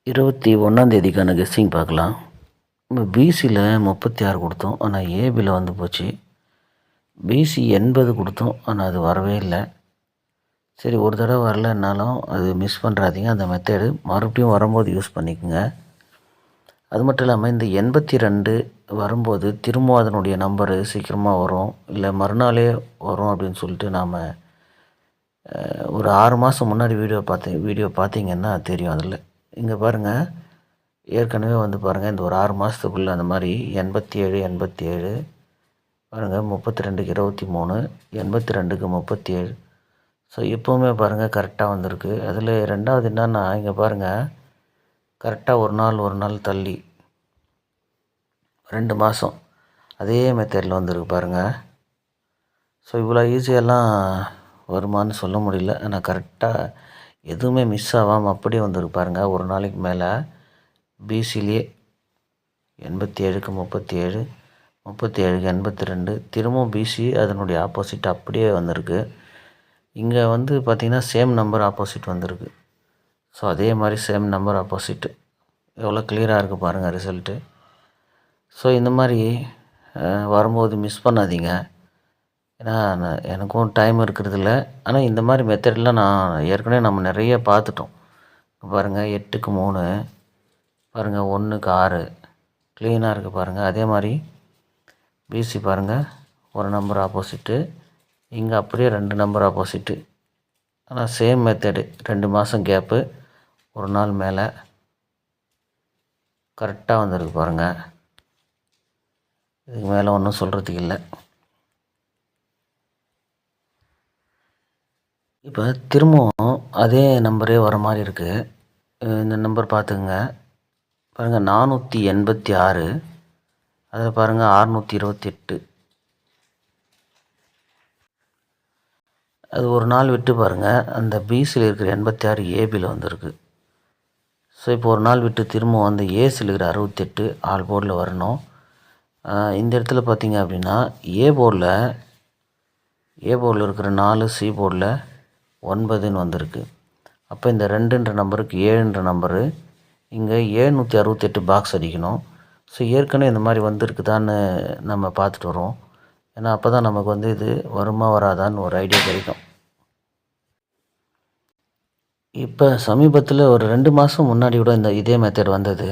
21 guessing பார்க்கலாம். நம்ம பிசியில் 36 கொடுத்தோம், ஆனால் ஏபியில் வந்து போச்சு. பிசி 80 கொடுத்தோம், ஆனால் அது வரவே இல்லை. சரி, ஒரு தடவை வரலன்னாலும் அது மிஸ் பண்ணுறாதீங்க. அந்த மெத்தேடு மறுபடியும் வரும்போது யூஸ் பண்ணிக்கோங்க. அது மட்டும் இல்லாமல் இந்த 82 வரும்போது திரும்ப அதனுடைய நம்பரு சீக்கிரமாக வரும், இல்லை மறுநாளே வரும் அப்படின்னு சொல்லிட்டு நாம் ஒரு 6 மாதம் முன்னாடி வீடியோ பார்த்தீங்கன்னா தெரியும். அதில் இங்கே பாருங்கள், ஏற்கனவே வந்து பாருங்கள், இந்த ஒரு 6 மாதத்துக்குள்ளே அந்த மாதிரி 87 பாருங்கள், 32க்கு 23, 82க்கு 37. ஸோ இப்போவுமே பாருங்கள் கரெக்டாக வந்திருக்கு. அதில் ரெண்டாவது என்னன்னா, இங்கே பாருங்கள் கரெக்டாக ஒரு நாள் தள்ளி 2 மாதம் அதே மெத்தடில் வந்திருக்கு பாருங்கள். ஸோ இவ்வளோ ஈஸியெல்லாம் வருமானு சொல்ல முடியல, ஆனால் கரெக்டாக எதுவுமே மிஸ் ஆகாமல் அப்படியே வந்திருக்கு பாருங்கள். ஒரு நாளைக்கு மேலே பிசிலேயே 87க்கு 37, 37க்கு 82, திரும்பவும் பிசி அதனுடைய ஆப்போசிட் அப்படியே வந்திருக்கு. இங்கே வந்து பார்த்திங்கன்னா சேம் நம்பர் ஆப்போசிட் வந்திருக்கு. ஸோ அதே மாதிரி சேம் நம்பர் ஆப்போசிட்டு எவ்வளோ கிளியராக இருக்குது பாருங்கள் ரிசல்ட்டு. ஸோ இந்த மாதிரி வரும்போது மிஸ் பண்ணாதீங்க. ஏன்னா எனக்கும் டைம் இருக்கிறதில்ல. ஆனால் இந்த மாதிரி மெத்தட்லாம் நான் ஏற்கனவே நம்ம நிறைய பார்த்துட்டோம். பாருங்கள் 8க்கு 3, பாருங்கள் 1க்கு 6 க்ளீனாக இருக்குது பாருங்கள். அதே மாதிரி பிசி பாருங்கள், ஒரு நம்பர் ஆப்போசிட்டு, இங்கே அப்படியே 2 நம்பர் ஆப்போசிட்டு. ஆனால் சேம் மெத்தடு, 2 மாதம் கேப்பு, ஒரு நாள் மேலே கரெக்டாக வந்திருக்கு பாருங்கள். இதுக்கு மேலே ஒன்றும் சொல்கிறதுக்கு இல்லை. இப்போ திரும்பவும் அதே நம்பரே வர மாதிரி இருக்குது. இந்த நம்பர் பார்த்துக்குங்க. பாருங்கள் 486, அதில் பாருங்கள் 628. அது ஒரு நாள் விட்டு பாருங்கள், அந்த பிசியில் இருக்கிற 86 ஏபியில் வந்திருக்கு. ஸோ இப்போ ஒரு நாள் விட்டு திரும்ப வந்து ஏசியில் இருக்கிற 68 ஆல் போர்டில் வரணும். இந்த இடத்துல பார்த்திங்க அப்படின்னா ஏ போர்டில் இருக்கிற 4, சி போர்டில் 9ன்னு வந்திருக்கு. அப்போ இந்த 2ன்ற நம்பருக்கு 7ன்ற நம்பரு இங்கே 768 பாக்ஸ் அடிக்கணும். ஸோ ஏற்கனவே இந்த மாதிரி வந்திருக்குதான்னு நம்ம பார்த்துட்டு வரோம். ஏன்னா அப்போ தான் நமக்கு வந்து இது வருமா வராதான்னு ஒரு ஐடியா கிடைக்கும். இப்போ சமீபத்தில் ஒரு 2 மாதம் முன்னாடி கூட இதே மெத்தட் வந்தது.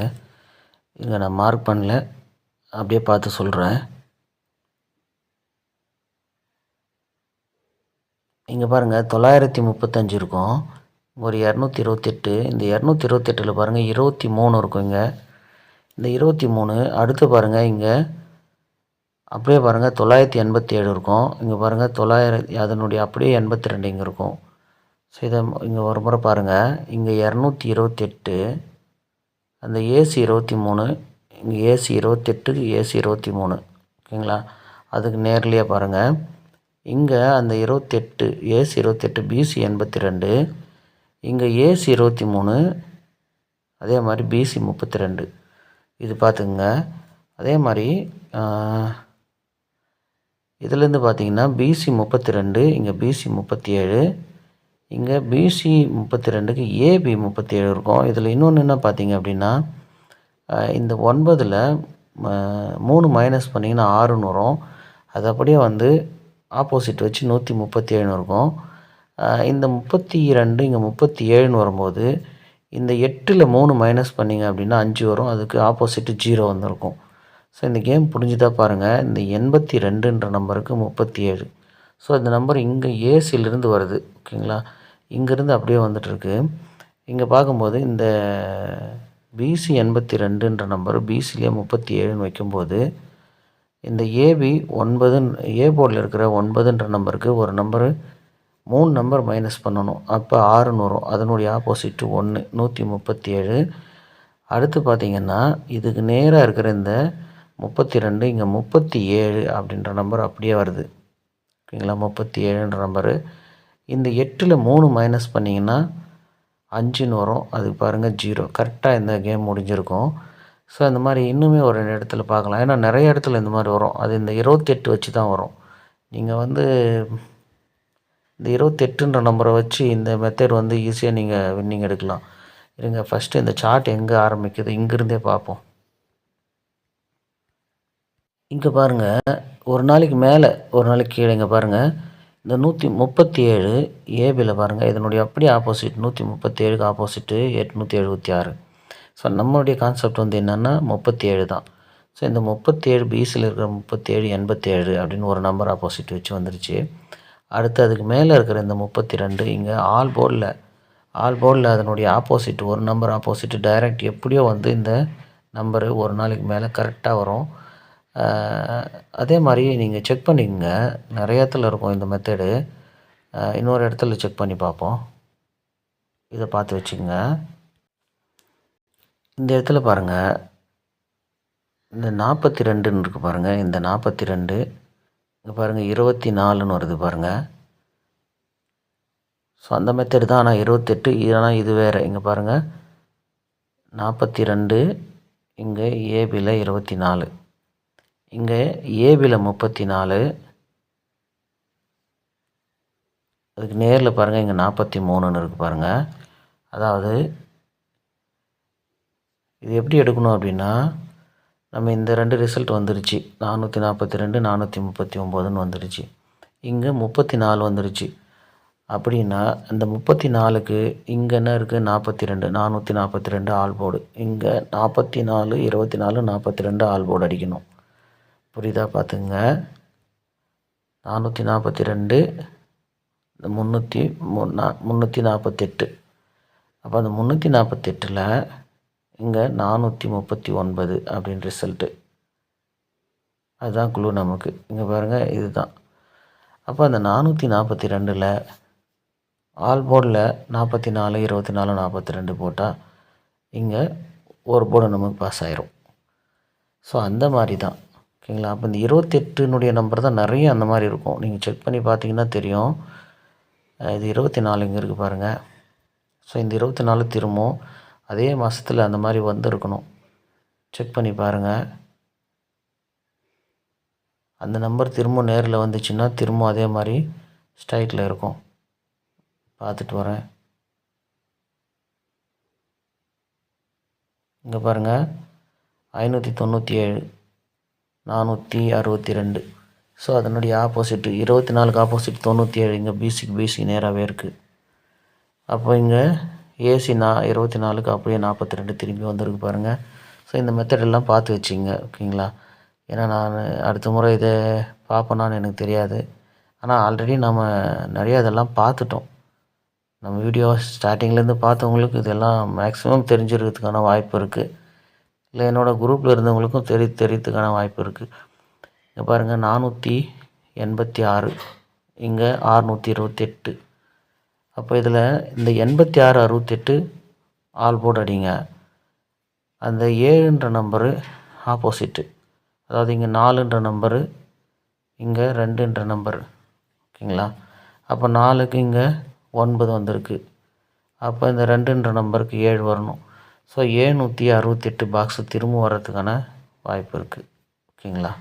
இங்கே நான் மார்க் பண்ணல, அப்படியே பார்த்து சொல்கிறேன். இங்கே பாருங்கள் 935 இருக்கும், ஒரு 228. இந்த 228ல் பாருங்கள் 23 இருக்கும். இங்கே இந்த 23 அடுத்து பாருங்கள், இங்கே அப்படியே பாருங்கள் 987 இருக்கும். இங்கே பாருங்கள் 900, அதனுடைய அப்படியே 82 இங்கே இருக்கும். ஸோ இதை இங்கே ஒரு முறை பாருங்கள், இங்கே 228, அந்த ஏசி 23, இங்கே ஏசி 28க்கு ஏசி 23, ஓகேங்களா? அதுக்கு நேர்லேயே பாருங்கள், இங்கே அந்த 28 ஏசி 28 பிசி 82, இங்கே ஏசி 23, அதே மாதிரி பிசி 32. இது பார்த்துக்குங்க. அதே மாதிரி இதுலேருந்து பார்த்திங்கன்னா பிசி 32, இங்கே பிசி 37, இங்கே பிசி 32க்கு ஏபி 37 இருக்கும். இதில் இன்னொன்று என்ன பார்த்திங்க அப்படின்னா, இந்த 9ல் 3 மைனஸ் பண்ணிங்கன்னா 6ன்னு வரும். அது அப்படியே வந்து ஆப்போசிட் வச்சு 137ன்னு இருக்கும். இந்த 32 இங்கே 37ன்னு வரும்போது இந்த 8ல் 3 மைனஸ் பண்ணிங்க அப்படின்னா 5 வரும். அதுக்கு ஆப்போசிட்டு 0 வந்துருக்கும். ஸோ இந்த கேம் புரிஞ்சுதா பாருங்கள். இந்த 82ன்ற நம்பருக்கு 37. ஸோ இந்த நம்பர் இங்கே ஏசிலிருந்து வருது, ஓகேங்களா? இங்கேருந்து அப்படியே வந்துட்டுருக்கு. இங்கே பார்க்கும்போது இந்த பிசி 82ன்ற நம்பர் பிசிலே 37ன்னு வைக்கும்போது இந்த ஏபி 9, ஏ போர்டில் இருக்கிற 9ன்ற நம்பருக்கு ஒரு நம்பரு 3 நம்பர் மைனஸ் பண்ணணும். அப்போ 6ன்னு வரும். அதனுடைய ஆப்போசிட்டு 1, 137. அடுத்து பார்த்திங்கன்னா இதுக்கு நேராக இருக்கிற இந்த 32, இங்கே 37 அப்படின்ற நம்பர் அப்படியே வருது, ஓகேங்களா? 37ன்ற நம்பரு இந்த 8ல் 3 மைனஸ் பண்ணிங்கன்னா 5ன்னு வரும். அதுக்கு பாருங்கள் 0. கரெக்டாக இந்த கேம் முடிஞ்சிருக்கும். ஸோ இந்த மாதிரி இன்னுமே ஒரு 2 இடத்துல பார்க்கலாம். ஏன்னா நிறைய இடத்துல இந்த மாதிரி வரும். அது இந்த 28 வச்சு தான் வரும். நீங்கள் வந்து இந்த 28ன்ற நம்பரை வச்சு இந்த மெத்தட் வந்து ஈஸியாக நீங்கள் வின்னிங் எடுக்கலாம். இருங்க ஃபஸ்ட்டு இந்த சார்ட் எங்கே ஆரம்பிக்குது இங்கேருந்தே பார்ப்போம். இங்கே பாருங்கள், ஒரு நாளைக்கு மேலே ஒரு நாளைக்கு கீழே இங்கே பாருங்கள், இந்த 137 ஏபியில் பாருங்கள், இதனுடைய அப்படியே ஆப்போசிட் 137க்கு ஆப்போசிட்டு 876. ஸோ நம்மளுடைய கான்செப்ட் வந்து என்னென்னா 37 தான். ஸோ இந்த 37 பிசியில் இருக்கிற 37 87 அப்படின்னு ஒரு நம்பர் ஆப்போசிட் வச்சு வந்துருச்சு. அடுத்து அதுக்கு மேலே இருக்கிற இந்த 32 இங்கே ஆல் போர்டில் அதனுடைய ஆப்போசிட் ஒரு நம்பர் ஆப்போசிட் டைரக்ட் எப்படியோ வந்து இந்த நம்பரு ஒரு நாளைக்கு மேலே கரெக்டாக வரும். அதே மாதிரி நீங்கள் செக் பண்ணிக்கங்க, நிறைய இடத்துல இருக்கும் இந்த மெத்தடு. இன்னொரு இடத்துல செக் பண்ணி பார்ப்போம். இதை பார்த்து வச்சுக்கோங்க. இந்த இடத்துல பாருங்கள், இந்த 42ன்னு இருக்குது பாருங்கள், இந்த 42 இங்கே பாருங்கள் 24ன்னு வருது பாருங்கள். ஸோ அந்த மெத்தடு தான். ஆனால் 28 ஆனால் இது வேறு. இங்கே பாருங்கள் 42, இங்கே ஏபியில் 24, இங்கே ஏபியில் 34, அதுக்கு நேரில் பாருங்கள் இங்கே 43ன்னு இருக்குது பாருங்கள். அதாவது இது எப்படி எடுக்கணும் அப்படின்னா, நம்ம இந்த 2 ரிசல்ட் வந்துருச்சு, 442 439ன்னு வந்துருச்சு. இங்கே 34 வந்துருச்சு. அப்படின்னா இந்த 34க்கு இங்கே என்ன இருக்குது 42, 442 ஆல் போர்டு. இங்கே 44 24 42 ஆல் போர்டு அடிக்கணும். புரியுதா? பார்த்துங்க, 442 348. அப்போ அந்த 348ல் இங்கே 439 அப்படின்னு ரிசல்ட்டு. அதுதான் குழு நமக்கு. இங்கே பாருங்கள், இதுதான். அப்போ அந்த 442ல் ஆல் போர்டில் 44 24 42 போட்டால் இங்கே ஒரு போர்டு நமக்கு பாஸ் ஆயிரும். ஸோ அந்த மாதிரி தான், ஓகேங்களா? அப்போ இந்த 28னுடைய நம்பர் தான் நிறைய அந்த மாதிரி இருக்கும். நீங்கள் செக் பண்ணி பார்த்தீங்கன்னா தெரியும். இது 24 இங்கே இருக்குது பாருங்கள். ஸோ இந்த 24 திரும்பவும் அதே மாதத்தில் அந்த மாதிரி வந்துருக்கணும். செக் பண்ணி பாருங்கள். அந்த நம்பர் திரும்ப நேரில் வந்துச்சுன்னா திரும்ப அதே மாதிரி ஸ்ட்ரைட்டில் இருக்கும். பார்த்துட்டு வரேன். இங்கே பாருங்கள் 597 462. ஸோ அதனுடைய ஆப்போசிட்டு 24க்கு ஆப்போசிட் 97. இங்கே பிசி நேராகவே இருக்குது. அப்போ இங்கே ஏசி 24க்கு அப்படியே 42 திரும்பி வந்திருக்கு பாருங்கள். ஸோ இந்த மெத்தடெல்லாம் பார்த்து வச்சிங்க, ஓகேங்களா? ஏன்னா நான் அடுத்த முறை இதை பார்ப்பேனான்னு எனக்கு தெரியாது. ஆனால் ஆல்ரெடி நம்ம நிறையா இதெல்லாம் பார்த்துட்டோம். நம்ம வீடியோ ஸ்டார்டிங்லேருந்து பார்த்தவங்களுக்கு இதெல்லாம் மேக்ஸிமம் தெரிஞ்சிருக்கிறதுக்கான வாய்ப்பு இருக்குது. இல்லை என்னோடய குரூப்பில் இருந்தவங்களுக்கும் தெரியறதுக்கான வாய்ப்பு இருக்குது. இங்கே பாருங்கள் 486, இங்கே 628. அப்போ இதில் இந்த 86 68 ஆல் போர்டு அடிங்க. அந்த 7ன்ற நம்பரு ஆப்போசிட்டு, அதாவது இங்கே 4ன்ற நம்பரு, இங்கே 2ன்ற நம்பர், ஓகேங்களா? அப்போ 4க்கு இங்கே 9 வந்திருக்கு. அப்போ இந்த 2ன்ற நம்பருக்கு 7 வரணும். ஸோ 768 பாக்ஸு திரும்ப வர்றதுக்கான வாய்ப்பு இருக்குது, ஓகேங்களா?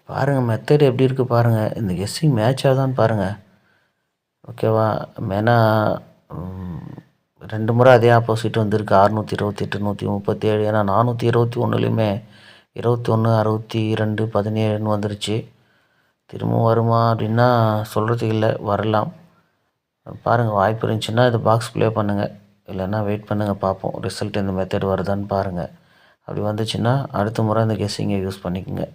பாருங்கள் மெத்தட் எப்படி இருக்குது பாருங்கள். இந்த கெஸ்ஸிங் மேட்ச் ஆகுதான்னு பாருங்கள், ஓகேவா? ஏன்னா 2 முறை அதே ஆப்போசிட் வந்திருக்கு. 628 137. ஏன்னா 421லையுமே 21 62 17ன்னு வந்துருச்சு. திரும்பவும் வருமா அப்படின்னா சொல்கிறதுக்கு இல்லை, வரலாம். பாருங்கள், வாய்ப்பு இருந்துச்சுன்னா இது பாக்ஸ் ப்ளே பண்ணுங்கள், இல்லைன்னா வெயிட் பண்ணுங்கள், பார்ப்போம் ரிசல்ட் இந்த மெத்தட் வருதான்னு பாருங்கள். அப்படி வந்துச்சுன்னா அடுத்த முறை இந்த கெஸ்ஸிங்கை யூஸ் பண்ணிக்கோங்க.